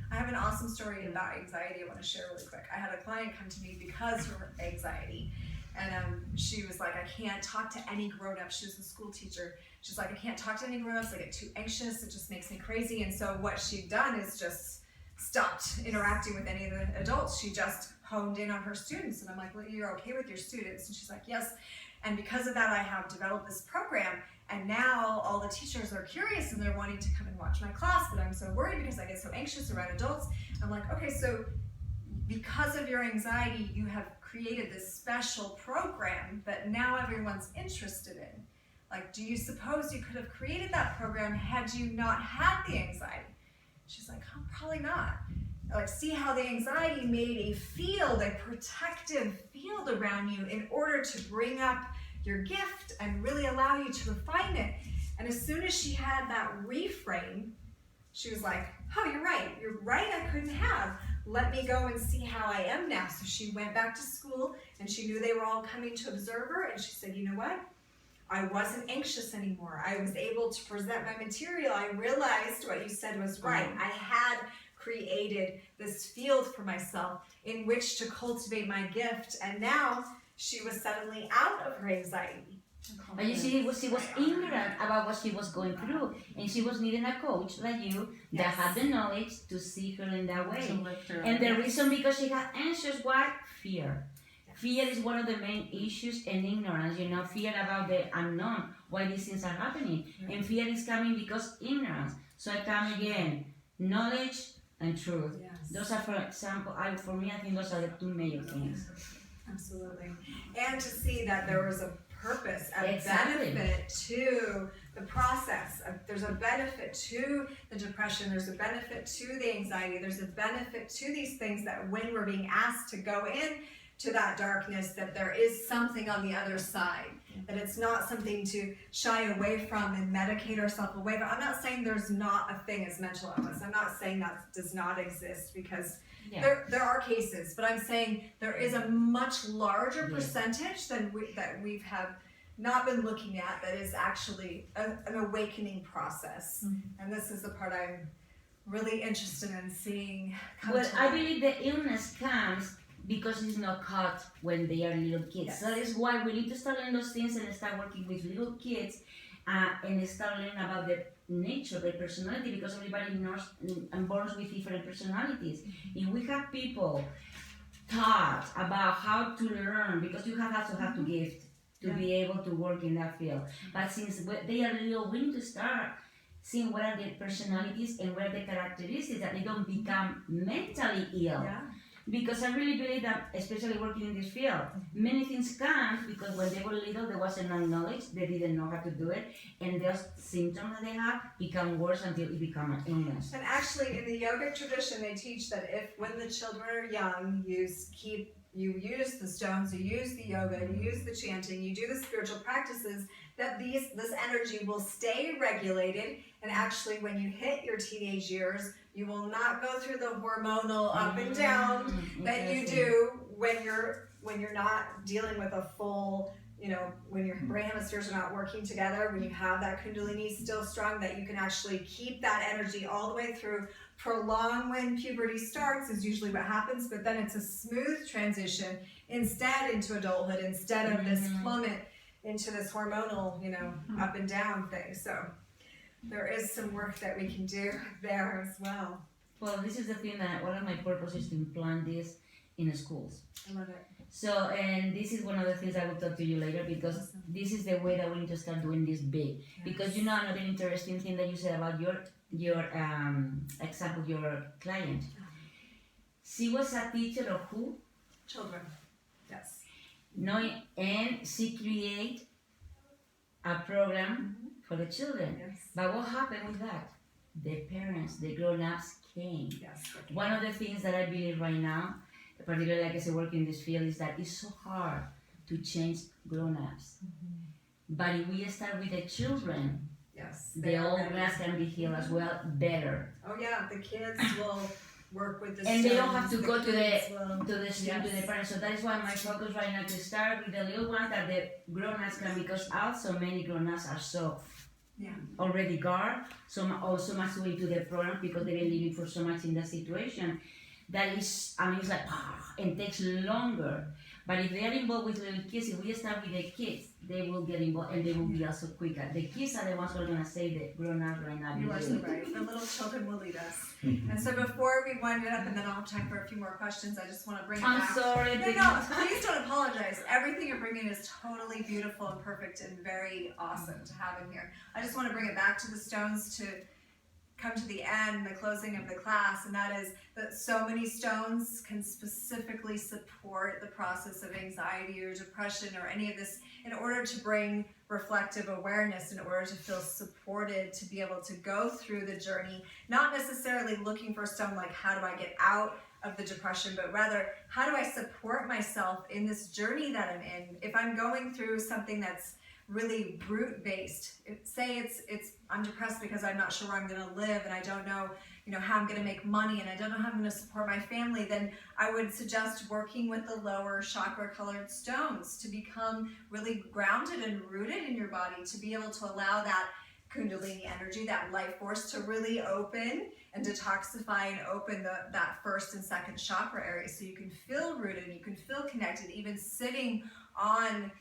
I have an awesome story about anxiety I want to share really quick. I had a client come to me because of her anxiety. And she was like, I can't talk to any grown-ups. She was a school teacher. She's like, I can't talk to any grown-ups. I get too anxious. It just makes me crazy. And so what she'd done is just stopped interacting with any of the adults. She just honed in on her students. And I'm like, well, you're okay with your students? And she's like, yes. And because of that, I have developed this program. And now all the teachers are curious and they're wanting to come and watch my class, but I'm so worried because I get so anxious around adults. I'm like, okay, so because of your anxiety, you have created this special program that now everyone's interested in. Like, do you suppose you could have created that program had you not had the anxiety? She's like, oh, probably not. Like, see how the anxiety made a field, a protective field around you in order to bring up your gift and really allow you to refine it. And as soon as she had that reframe, she was like, oh, you're right, I couldn't have. Let me go and see how I am now. So she went back to school and she knew they were all coming to observe her, and she said, you know what? I wasn't anxious anymore. I was able to present my material. I realized what you said was right. I had created this field for myself in which to cultivate my gift, and now she was suddenly out of her anxiety. But you see, she was ignorant about what she was going through, and she was needing a coach like you that had the knowledge to see her in that way. And the reason because she had anxious, what? Fear. Fear is one of the main issues, and ignorance, you know, fear about the unknown, why these things are happening. And fear is coming because ignorance. So I come again, knowledge and truth. Those are, for example, for me, I think those are the two major things. Absolutely. And to see that there was a purpose, a Exactly. benefit to the process. There's a benefit to the depression. There's a benefit to the anxiety. There's a benefit to these things, that when we're being asked to go in to that darkness, that there is something on the other side, that it's not something to shy away from and medicate ourselves away. But I'm not saying there's not a thing as mental illness. I'm not saying that does not exist, because there are cases, but I'm saying there is a much larger percentage than that we have not been looking at, that is actually an awakening process. And this is the part I'm really interested in seeing come Well, to I light. believe the illness comes because it's not caught when they are little kids. Yes. So that is why we need to start learning those things and start working with little kids and start learning about the nature, their personality, because everybody knows and born with different personalities. If we have people taught about how to learn, because you also have to gift to be able to work in that field. But since they are little, we need to start seeing what are their personalities and what are the characteristics, that they don't become mentally ill. Because I really believe that, especially working in this field, many things come because when they were little, there wasn't enough knowledge, they didn't know how to do it, and those symptoms that they have become worse until it becomes an illness. And actually, in the yogic tradition, they teach that when the children are young, you use the stones, you use the yoga, you use the chanting, you do the spiritual practices, that this energy will stay regulated, and actually when you hit your teenage years, you will not go through the hormonal up and down that you do when you're not dealing with a full, when your brain hemispheres are not working together, when you have that kundalini still strong, that you can actually keep that energy all the way through. Prolong when puberty starts is usually what happens, but then it's a smooth transition instead into adulthood, instead of this plummet into this hormonal, up and down thing. So there is some work that we can do there as well. Well, this is the thing that one of my purposes is to implant this in schools. I love it. So, and this is one of the things I will talk to you later, because this is the way that we need to start doing this big. Yes. Because another interesting thing that you said about your example, your client. She was a teacher of who? Children. Yes. No, and she create a program for the children. Yes. But what happened with that? The parents, the grown-ups came. Yes. One of the things that I believe right now, particularly like as I work in this field, is that it's so hard to change grown-ups. But if we start with the children, Yes. the old glass can be healed as well better. Oh yeah, the kids will work with the And they don't stones, have to go to the kids will- to the student, to the parents. So that is why my focus right now to start with the little ones that the grown-ups can, because also many grown-ups are so already guard, so also much into the program because they've been living for so much in that situation. That is, it's like, and takes longer. But if they are involved with little kids, if we start with the kids, they will get involved and they will be also quicker. The kids are the ones who are going to say the grown-ups right now. You are so right. The little children will lead us. And so before we wind it up, and then I'll have time for a few more questions, I just want to bring it I'm back. sorry. No, please don't apologize. Everything you're bringing is totally beautiful and perfect and very awesome to have in here. I just want to bring it back to the stones to come to the end, the closing of the class, and that is that so many stones can specifically support the process of anxiety or depression or any of this in order to bring reflective awareness, in order to feel supported, to be able to go through the journey, not necessarily looking for a stone like how do I get out of the depression, but rather how do I support myself in this journey that I'm in. If I'm going through something that's really brute based, say it's I'm depressed because I'm not sure where I'm going to live and I don't know how I'm going to make money and I don't know how I'm going to support my family, then I would suggest working with the lower chakra colored stones to become really grounded and rooted in your body, to be able to allow that kundalini energy, that life force, to really open and detoxify and open that first and second chakra area, so you can feel rooted and you can feel connected, even sitting on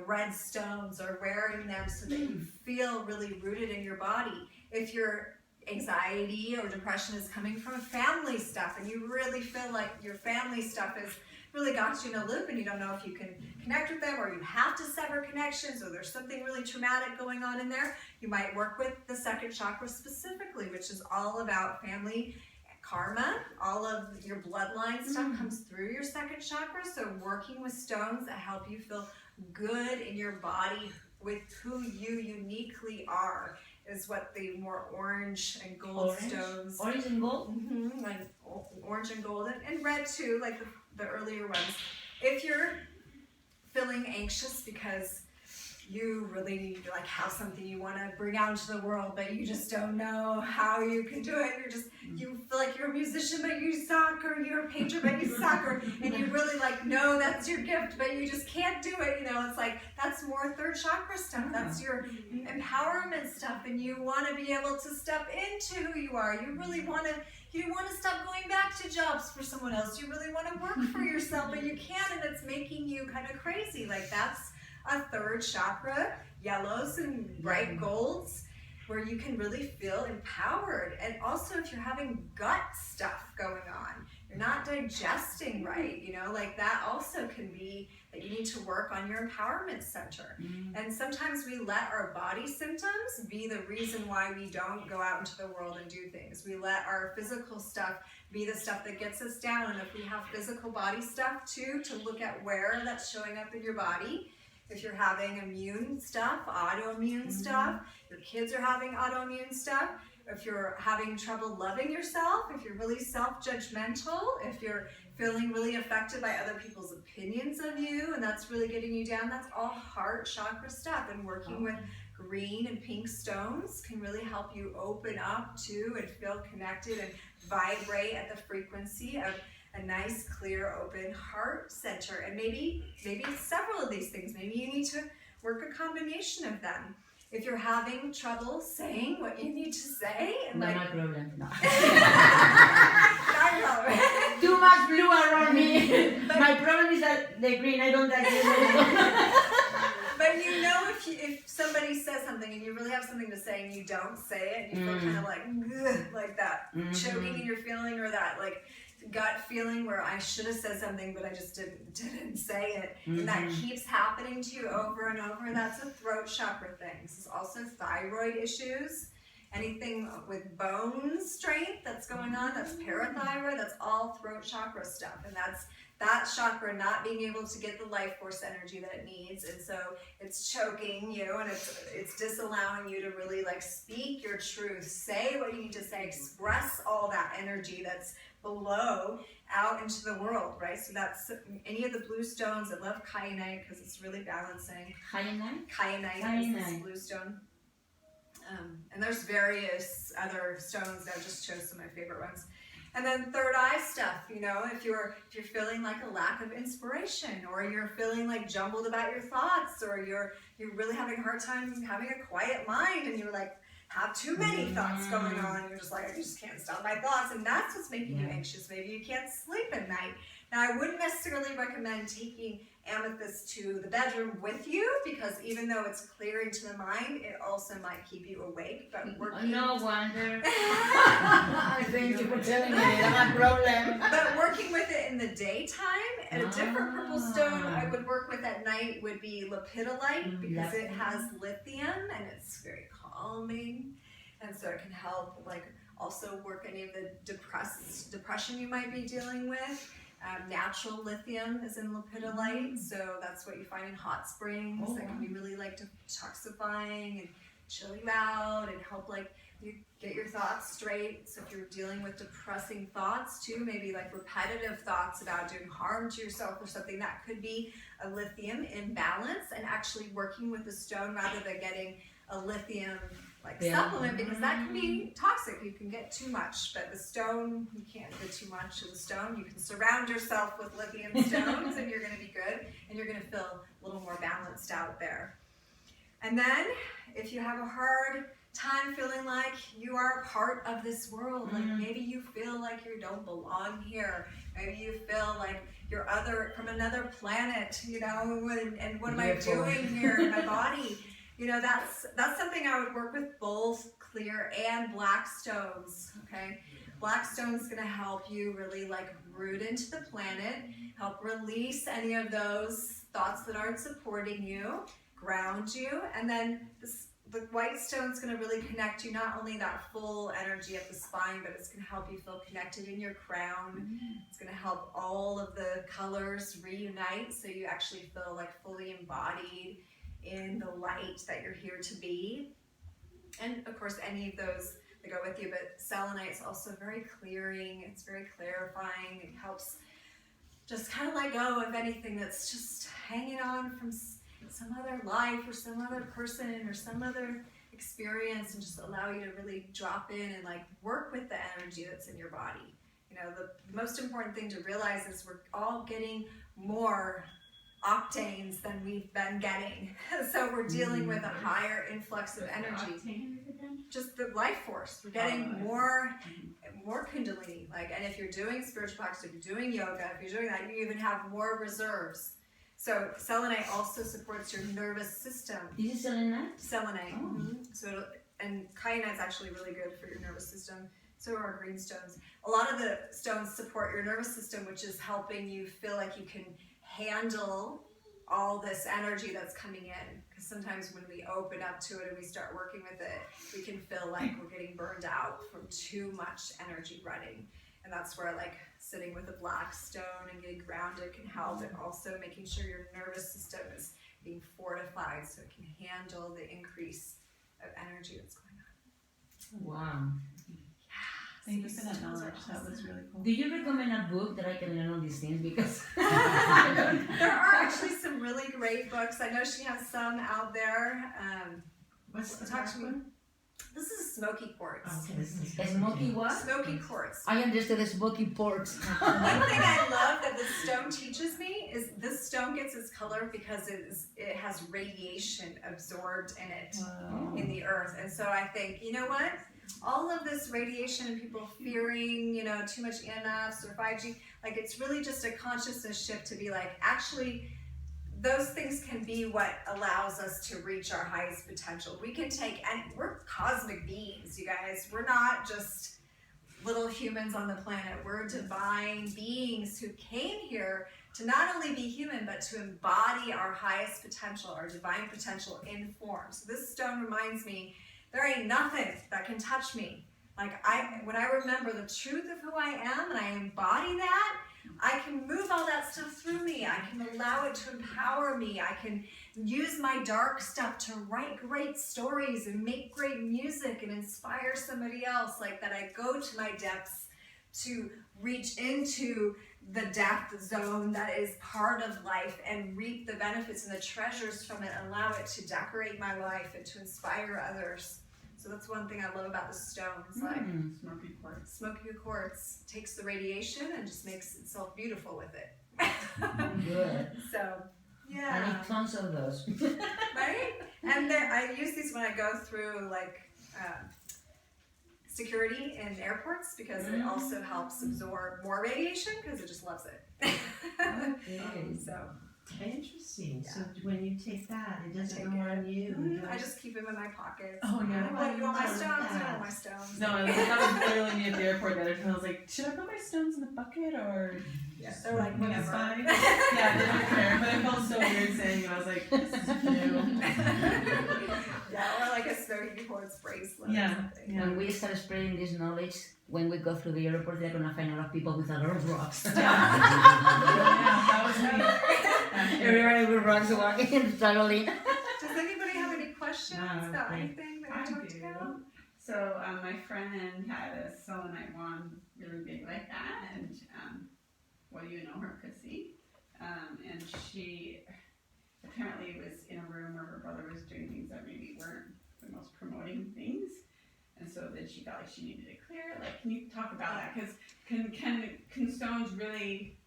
red stones or wearing them so that you feel really rooted in your body. If your anxiety or depression is coming from family stuff and you really feel like your family stuff has really got you in a loop and you don't know if you can connect with them, or you have to sever connections, or there's something really traumatic going on in there, you might work with the second chakra specifically, which is all about family karma. All of your bloodline stuff comes through your second chakra. So working with stones that help you feel good in your body with who you uniquely are is what the more orange and gold stones. Orange and gold? Like orange and gold and red too, like the earlier ones. If you're feeling anxious because you really have something you want to bring out into the world, but you just don't know how you can do it. You feel like you're a musician, but you suck, or you're a painter, but you suck, and you really know that's your gift, but you just can't do it. It's like, that's more third chakra stuff. That's your empowerment stuff, and you want to be able to step into who you are. You really want to. You want to stop going back to jobs for someone else. You really want to work for yourself, but you can't, and it's making you kind of crazy. That's a third chakra, yellows and bright golds, where you can really feel empowered. And also if you're having gut stuff going on, you're not digesting right, that also can be that you need to work on your empowerment center. And sometimes we let our body symptoms be the reason why we don't go out into the world and do things. We let our physical stuff be the stuff that gets us down. And if we have physical body stuff too, to look at where that's showing up in your body. If you're having immune stuff, autoimmune stuff, your kids are having autoimmune stuff, if you're having trouble loving yourself, if you're really self-judgmental, if you're feeling really affected by other people's opinions of you, and that's really getting you down, that's all heart chakra stuff. And working with green and pink stones can really help you open up to and feel connected and vibrate at the frequency of a nice, clear, open heart center. And maybe several of these things. Maybe you need to work a combination of them. If you're having trouble saying what you need to say, and Not my problem. No. not problem. Too much blue around me. My problem is that the green, I don't like it. But you know, if somebody says something and you really have something to say and you don't say it, and you feel kind of like that choking in your feeling, or that like gut feeling where I should have said something but I just didn't say it, and that keeps happening to you over and over, that's a throat chakra thing. This is also thyroid issues. Anything with bone strength that's going on, that's parathyroid, that's all throat chakra stuff. And that's that chakra not being able to get the life force energy that it needs. And so it's choking you, and it's disallowing you to really like speak your truth, say what you need to say, express all that energy that's below out into the world, right? So that's any of the blue stones. I love kyanite because it's really balancing. Kyanite is this blue stone. And there's various other stones. I just chose some of my favorite ones. And then third eye stuff, you know, if you're feeling like a lack of inspiration, or you're feeling like jumbled about your thoughts, or you're really having a hard time having a quiet mind, and you're like have too many thoughts going on, you're just like, I just can't stop my thoughts, and that's what's making you anxious. Maybe you can't sleep at night. Now, I wouldn't necessarily recommend taking amethyst to the bedroom with you, because even though it's clearing to the mind, it also might keep you awake. But working... No wonder. Thank you for telling me. That's a problem. But working with it in the daytime, a different purple stone I would work with at night would be lepidolite, because it has lithium and it's very calming, and so it can help like also work any of the depression you might be dealing with. Natural lithium is in lepidolite, so that's what you find in hot springs. That can be really like detoxifying and chill you out and help like you get your thoughts straight. So if you're dealing with depressing thoughts too, maybe like repetitive thoughts about doing harm to yourself or something, that could be a lithium imbalance, and actually working with the stone rather than getting a lithium like supplement, because that can be toxic. You can get too much, but the stone, you can't get too much of the stone. You can surround yourself with lithium stones and you're going to be good, and you're going to feel a little more balanced out there. And then if you have a hard time feeling like you are a part of this world, like maybe you feel like you don't belong here, maybe you feel like you're from another planet, you know, and what am I doing here in my body? You know, that's something I would work with both clear and black stones, okay? Black stone's gonna help you really like root into the planet, help release any of those thoughts that aren't supporting you, ground you, and then the white stone's gonna really connect you, not only that full energy of the spine, but it's gonna help you feel connected in your crown. It's gonna help all of the colors reunite, so you actually feel like fully embodied in the light that you're here to be. And of course any of those that go with you, but selenite's also very clearing, it's very clarifying, it helps just kind of let go of anything that's just hanging on from some other life or some other person or some other experience, and just allow you to really drop in and like work with the energy that's in your body. You know, the most important thing to realize is we're all getting more octanes than we've been getting. So we're dealing with a higher influx of energy. Just the life force. We're getting more kundalini. Like, and if you're doing spiritual practice, if you're doing yoga, if you're doing that, you even have more reserves. So selenite also supports your nervous system. This is selenite? Selenite. So and kyanite's actually really good for your nervous system. So are green stones. A lot of the stones support your nervous system, which is helping you feel like you can handle all this energy that's coming in. Because sometimes when we open up to it and we start working with it, we can feel like we're getting burned out from too much energy running. And that's where like sitting with a black stone and getting grounded can help, and also making sure your nervous system is being fortified so it can handle the increase of energy that's going on. Wow. Thank you for that knowledge. That was really cool. Do you recommend a book that I can learn all these things? Because There are actually some really great books. I know she has some out there. What's the Talk black to me. one? This is Smoky Quartz. Okay, this is smoky what? Smoky Quartz. I understood the smoky ports. One thing I love that this stone teaches me is this stone gets its color because it has radiation absorbed in it in the earth. And so I think, you know what? All of this radiation and people fearing, you know, too much EMFs or 5G, like it's really just a consciousness shift to be like, actually, those things can be what allows us to reach our highest potential. We can take, and we're cosmic beings, you guys. We're not just little humans on the planet. We're divine beings who came here to not only be human, but to embody our highest potential, our divine potential in form. So this stone reminds me, there ain't nothing that can touch me. Like when I remember the truth of who I am and I embody that, I can move all that stuff through me. I can allow it to empower me. I can use my dark stuff to write great stories and make great music and inspire somebody else. Like that I go to my depths to reach into the depth zone that is part of life and reap the benefits and the treasures from it and allow it to decorate my life and to inspire others. So that's one thing I love about the stones. Like Smoky Quartz. smoky quartz takes the radiation and just makes itself beautiful with it. Good. So, I yeah. need tons of those. Right? And I use these when I go through like security in airports because it also helps absorb more radiation because it just loves it. Okay. So Interesting. Yeah. So when you take that, it doesn't take go on you. I just keep them in my pockets. Oh, yeah. You want my I love stones? You that. want my stones? No, that was literally me at the airport the other time. I was like, should I put my stones in the bucket or? Yeah, they're like, When it's whatever. fine. Yeah, they don't care. But it felt so weird saying it. I was like, this is new. Yeah, or like a smoky quartz bracelet Yeah, or something. yeah. When we start spreading this knowledge, when we go through the airport, they're gonna find a lot of people with a lot of rocks. Yeah, that was me. Everybody with rocks walking and struggling. Does anybody have any questions No, about thank- anything that I we talked do. about? So my friend had a selenite wand really big like that, and well, you know her, Cassie, and she apparently was in a room where her brother was doing things that maybe weren't the most promoting things, and so then she felt like she needed to clear it. Like, can you talk about that? Because can stones really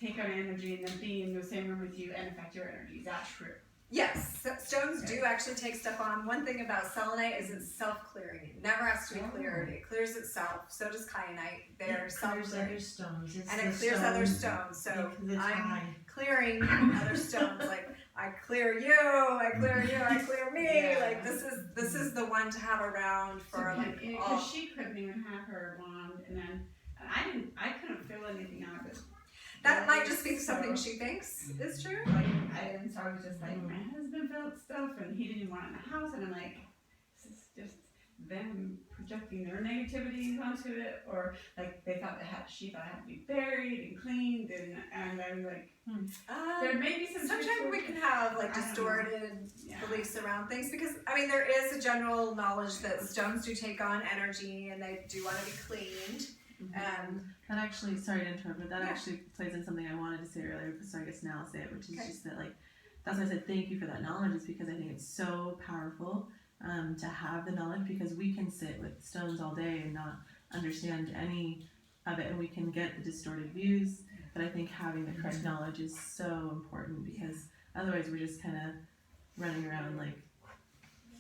take on energy and then be in the same room with you and affect your energy? Is that true? Yes, stones Okay. do actually take stuff on. One thing about selenite is it's self-clearing. It never has to be cleared. It clears itself. So does kyanite. They're It clears self-clearing. other stones. It's And the it clears other stone stones. So because it's I'm high. clearing other stones. Like I clear you, I clear you, I clear me. Yeah. Like this is the one to have around for like all. Because she couldn't even have her wand, and then I couldn't feel anything out of it. That might just be So- something she thinks is true. And so I was just like, my husband felt stuff, and he didn't even want it in the house, and I'm like, is this just them projecting their negativities onto it, or like they thought she thought it had to be buried and cleaned, and I'm like, there may be some. Sometimes we can have like I don't know. distorted Yeah. beliefs around things because I mean there is a general knowledge that stones do take on energy and they do want to be cleaned. That actually, sorry to interrupt, but that Yeah. actually plays in something I wanted to say earlier, so I guess now I'll say it, which is Okay. just that, like, that's why I said thank you for that knowledge, is because I think it's so powerful to have the knowledge, because we can sit with stones all day and not understand any of it, and we can get the distorted views, but I think having the correct knowledge is so important, because otherwise we're just kind of running around, like,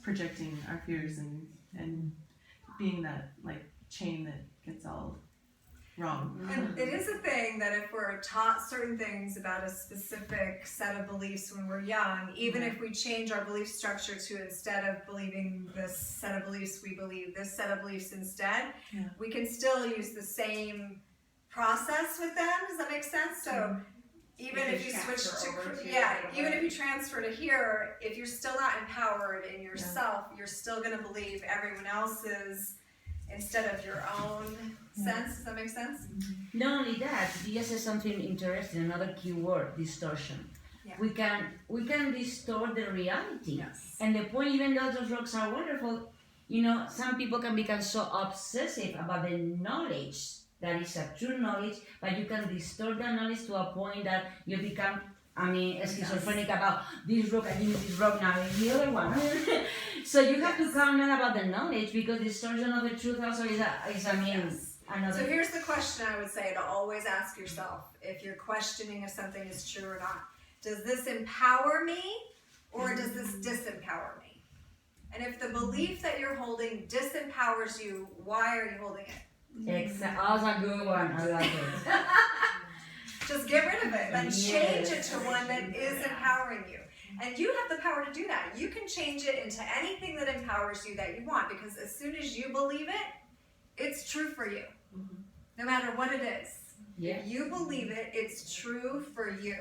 projecting our fears and being that, like, chain that gets all wrong. And it is a thing that if we're taught certain things about a specific set of beliefs when we're young, even if we change our belief structure to instead of believing this set of beliefs, we believe this set of beliefs instead, Yeah. we can still use the same process with them. Does that make sense? So even You if you just switch transfer over to, to yeah, it, even if you transfer to here, if you're still not empowered in yourself, you're still going to believe everyone else's instead of your own sense. Does that make sense? Not only that, you just said something interesting, another key word, distortion. Yeah. We can distort the reality. Yes. And the point, even though those rocks are wonderful, you know, some people can become so obsessive about the knowledge that is a true knowledge, but you can distort that knowledge to a point that you become, I mean, schizophrenic about this rock, I need this rock now, and the other one. So you have to calm down about the knowledge, because distortion of the truth also is another. So here's the question I would say to always ask yourself if you're questioning if something is true or not. Does this empower me or does this disempower me? And if the belief that you're holding disempowers you, why are you holding it? Exactly. Oh, that's a good one. I like it. Just get rid of it and change it to one that is empowering you. And you have the power to do that. You can change it into anything that empowers you that you want, because as soon as you believe it, it's true for you. No matter what it is. Yeah. If you believe it, it's true for you.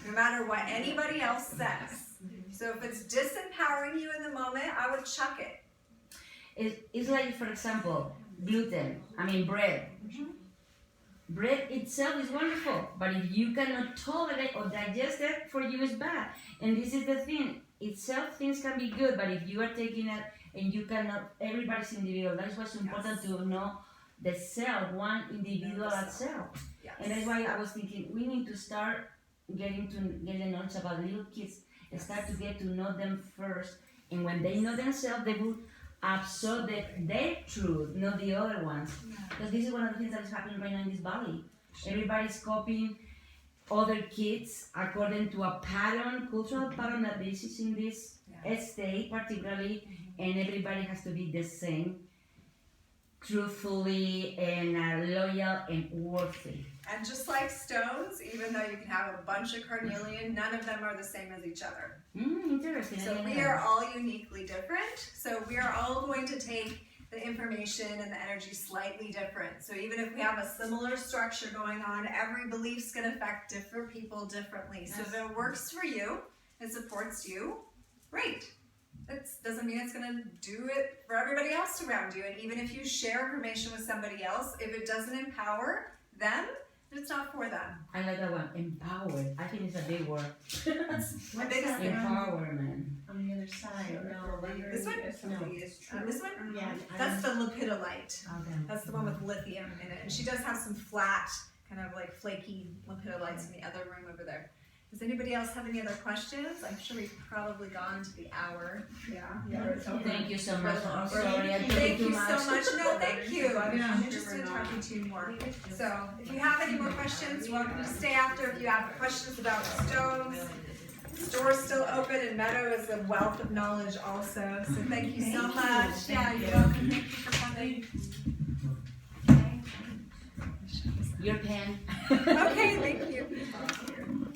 No matter what anybody else says. So if it's disempowering you in the moment, I would chuck it. It's like, for example, gluten. I mean, bread. Bread itself is wonderful, but if you cannot tolerate or digest it, for you is bad. And this is the thing. Itself, things can be good, but if you are taking it and you cannot, everybody's individual. That's what's important to know the self, one individual self. Yes. And that's why I was thinking we need to start getting knowledge about little kids and start to get to know them first. And when they know themselves, they will absorb their truth, not the other ones. Because this is one of the things that is happening right now in this valley. Everybody's copying other kids according to a pattern, cultural pattern that this is in this state particularly, and everybody has to be the same, truthfully and loyal and worthy. And just like stones, even though you can have a bunch of carnelian, none of them are the same as each other. Interesting. So we are all uniquely different. So we are all going to take the information and the energy slightly different. So even if we have a similar structure going on, every belief's going to affect different people differently. So if it works for you, it supports you, great. That doesn't mean it's going to do it for everybody else around you. And even if you share information with somebody else, if it doesn't empower them, it's not for them. I like that one, empowered. I think it's a big word. That's my biggest thing. Empowerment. On the other side, no. This one? This one? Yeah. That's the lepidolite. Okay. That's the one with lithium in it. And she does have some flat, kind of like flaky lepidolites in the other room over there. Does anybody else have any other questions? I'm sure we've probably gone to the hour. Thank you so much. I'm sorry, I took Thank too you much. so much. No, thank you. I'm interested in talking to you more. So if you have any more questions, you're welcome to stay after. If you have questions about stones, the store's still open, and Meadow is a wealth of knowledge also. So thank you so much. Yeah, you're welcome. Thank you for coming. Your pen. Okay.